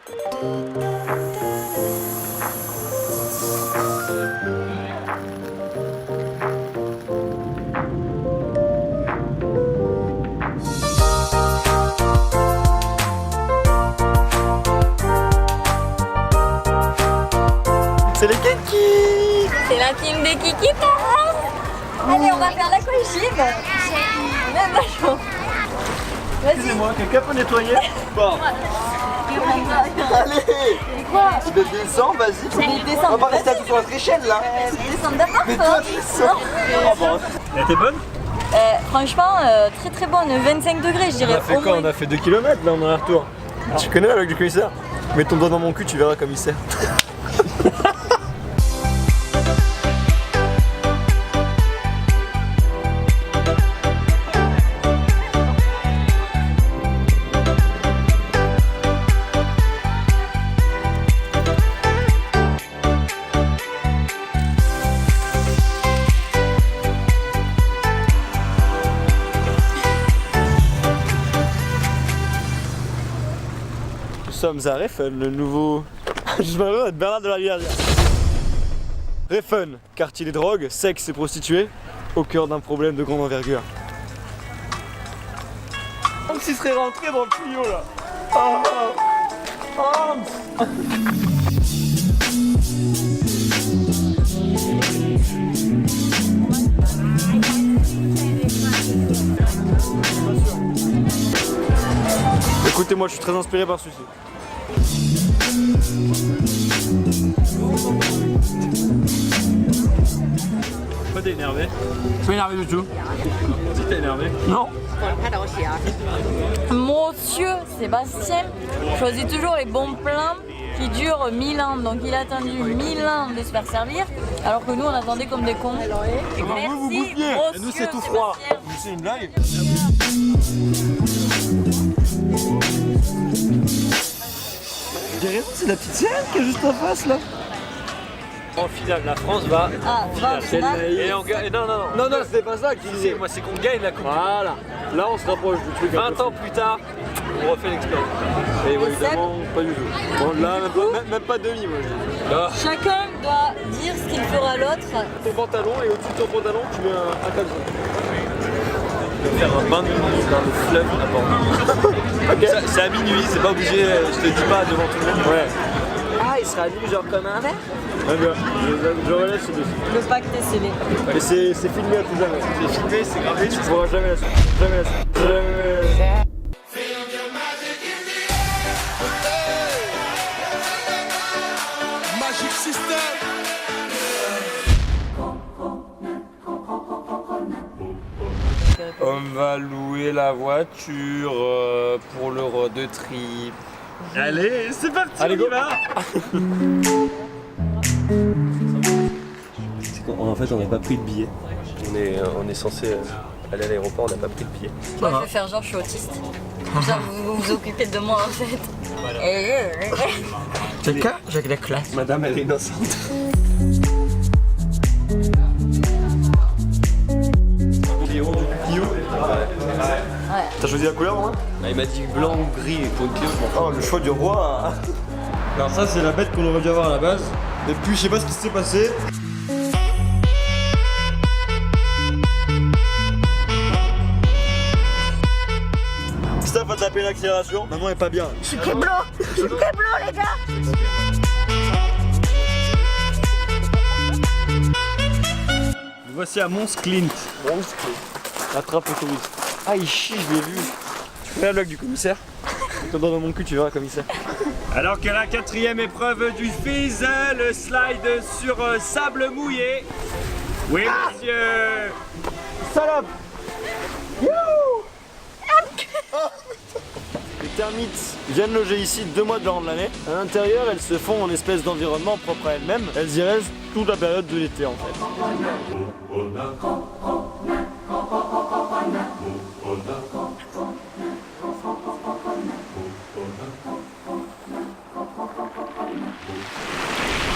C'est les kikis. C'est la team des kikis. Allez, on va faire l'aquagym. Même vachement. Vas-y. Excusez-moi, quelqu'un peut nettoyer? Bon. Allez. Quoi? Tu veux descendre, vas-y. On va pas rester à tout sur notre échelle là. Descendre d'abord. Mais toi, descends. Oh, bon. Elle était bonne? Franchement, très très bonne. 25 degrés, je dirais. On a fait quoi? On a fait 2 km là, on a un retour. Tu connais la blague du commissaire? Mets ton doigt dans mon cul, tu verras commissaire. Nous sommes à Refun, le nouveau... Je m'appelle d'être Bernard de la Rivière. Refun, quartier des drogues, sexe et prostituées, au cœur d'un problème de grande envergure. Comme s'il serait rentré dans le tuyau là. Écoutez-moi, je suis très inspiré par celui-ci. Pourquoi t'es énervé? Je suis pas énervé du tout. Si t'es énervé? Non. Monsieur Sébastien choisit toujours les bons plans qui durent 1000 ans. Donc il a attendu 1000 ans de se faire servir, alors que nous on attendait comme des cons. Merci, vous bouffiez. monsieur Et nous c'est tout froid. Sébastien. C'est une blague. J'ai raison, c'est la petite scène qui est juste en face là. En finale, la France va. Ah, va, va. Et on gagne. Non, non, non. Non, non, c'était pas ça qui disait. Moi, c'est qu'on gagne la coupe. Voilà. Là, on se rapproche du truc. 20 ans plus tard, on refait l'expérience. Et évidemment, pas du tout. Bon, là, même pas demi, moi. Ah. Chacun doit dire ce qu'il fera à l'autre. Ton pantalon et au-dessus de ton pantalon, tu mets un caleçon. Je vais faire un bain de minuit dans le fleuve à Bordeaux. Ok. C'est à minuit, c'est pas obligé, je te dis pas devant tout le monde. Ouais. Ah, il sera venu genre comme un verre. Ouais, bien. Je relève ce dessus. Le pacte est scellé. Mais c'est filmé à tout jamais. C'est filmé, c'est gravé, Tu pourras jamais la suite. Jamais la suite. Jamais. Magic System. On va louer la voiture pour le road trip. Allez, c'est parti, Allez, on go. y va. En fait, on n'a pas pris de billet. On est censé aller à l'aéroport, on n'a pas pris de billet. Moi, je vais faire genre je suis autiste. Genre vous vous occupez de moi en fait. Quelqu'un? J'ai de la classe. Madame, elle est innocente. T'as choisi la couleur, moi? Il m'a dit blanc ou gris pour une Clio, je m'en fous. Oh, le choix du roi. Alors ça, c'est la bête qu'on aurait dû avoir à la base. Et puis, je sais pas ce qui s'est passé. Christophe a tapé l'accélération. Maman est pas bien. Je suis Keblo, les gars. Voici à Mons Clint. Attrape le commissaire. Ah, il chie, je l'ai vu. Tu fais la blague du commissaire? Ton doigt dans mon cul, tu verras, commissaire. Alors que la 4e épreuve du Fizz, le slide sur sable mouillé. Oui, monsieur. Salope! Les termites viennent loger ici 2 mois durant l'année. À l'intérieur, elles se font en espèce d'environnement propre à elles-mêmes. Elles y restent toute la période de l'été en fait.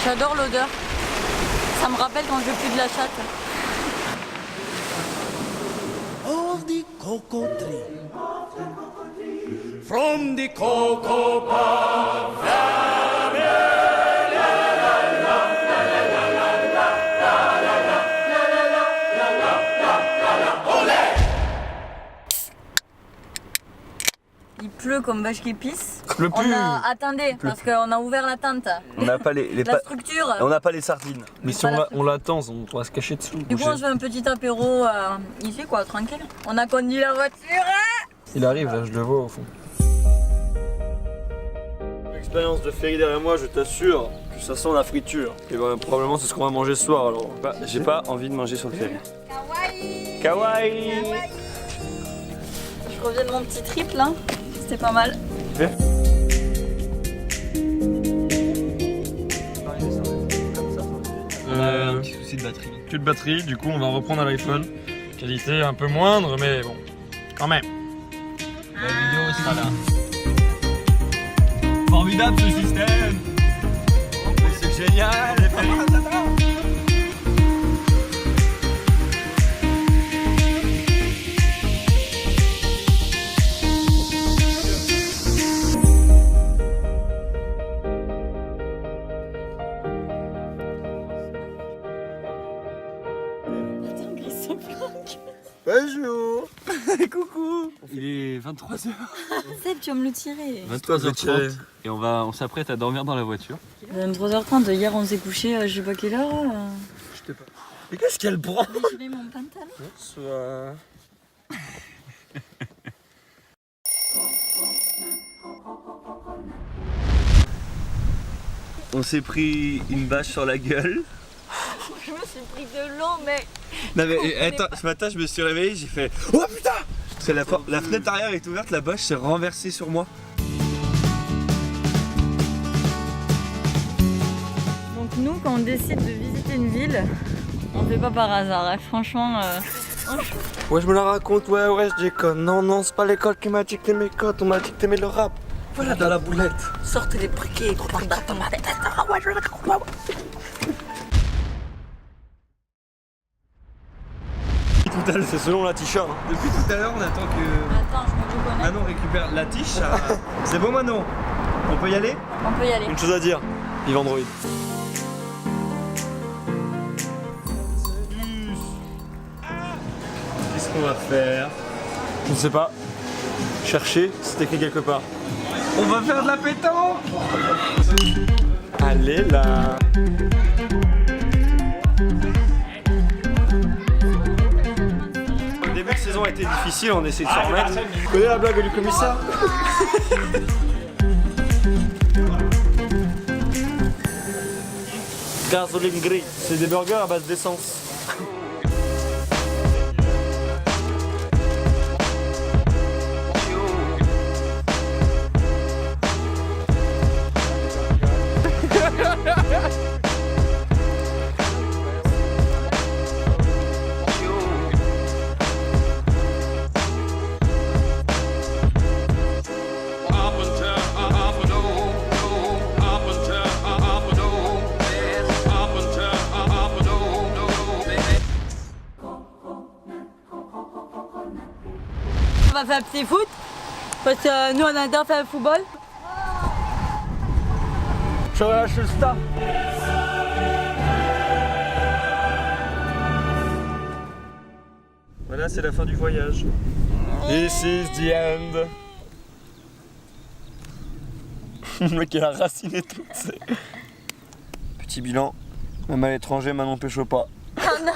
J'adore l'odeur. Ça me rappelle quand je pue de la chatte. All the cocoa tree. From the cocoa palm pleut comme vache qui pisse. Le plus. Attendez, parce qu'on a ouvert la tente. On n'a pas les La structure. on n'a pas les sardines. Mais si on l'attend, on va se cacher dessous. Du coup, on se fait un petit apéro ici, quoi, tranquille. On a conduit la voiture. Il arrive, là, je le vois au fond. L'expérience de ferry derrière moi, je t'assure que ça sent la friture. Et ben, probablement, c'est ce qu'on va manger ce soir alors. Bah, j'ai pas envie de manger sur le ferry. Kawaii. Kawaii. Je reviens de mon petit trip là. C'était pas mal. Un petit souci de batterie. Plus de batterie, du coup, on va reprendre à l'iPhone. Qualité un peu moindre, mais bon, quand même. La vidéo sera là. Formidable ce système. C'est génial, les ferries. Bonjour. Coucou. Il est 23h. Seb, tu vas me le tirer. 23h30 et on s'apprête à dormir dans la voiture. 23h30, hier on s'est couché à je sais pas quelle heure. Mais qu'est-ce qu'elle prend? Je mets mon pantalon. Bonsoir. On s'est pris une bâche sur la gueule. Je me suis pris de l'eau, mais. Non mais attends, ce matin je me suis réveillé, j'ai fait oh putain. Parce que la fenêtre arrière est ouverte, la bâche s'est renversée sur moi. Donc nous, quand on décide de visiter une ville, on fait pas par hasard. Hein. Franchement, Ouais, je me la raconte, ouais, je déconne. Non, c'est pas l'école qui m'a dicté mes codes, on m'a dicté le rap. Voilà, dans la boulette. Sortez les briquets, gros bâtard. C'est selon la t-shirt. Depuis tout à l'heure on attend que attends, je me reconnais. Manon récupère la tige. C'est bon Manon? On peut y aller? On peut y aller. Une chose à dire, vive Android. Qu'est-ce qu'on va faire? Je ne sais pas. Chercher, c'est écrit quelque part. On va faire de la pétanque. Allez là. Le début de saison a été difficile, on essaie de s'en remettre. Tu connais la blague du commissaire? Gasoline gris, c'est des burgers à base d'essence. On va faire un petit foot parce que nous on adore faire le football. Je relâche le staff. Voilà, c'est la fin du voyage. This is the end. Le mec il a raciné tout, c'est. Petit bilan, même à l'étranger, Manon pécho pas. Oh non.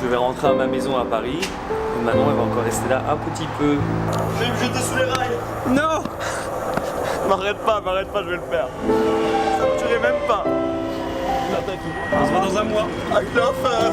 Je vais rentrer à ma maison à Paris. Et Manon elle va encore rester là un petit peu. Je vais me jeter sous les rails. Non. M'arrête pas, je vais le faire. Ça me tuerait même pas. On se voit dans un mois. Avec l'enfer.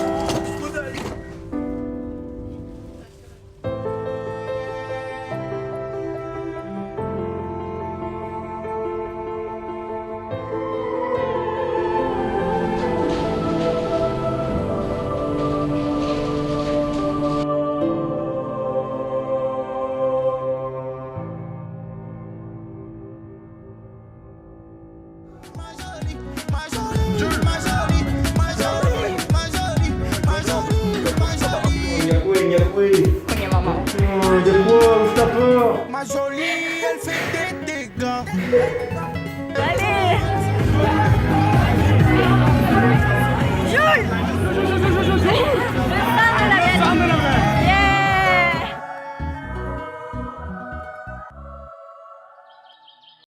Cognez maman. De quoi, je t'as peur. Ma jolie Bye.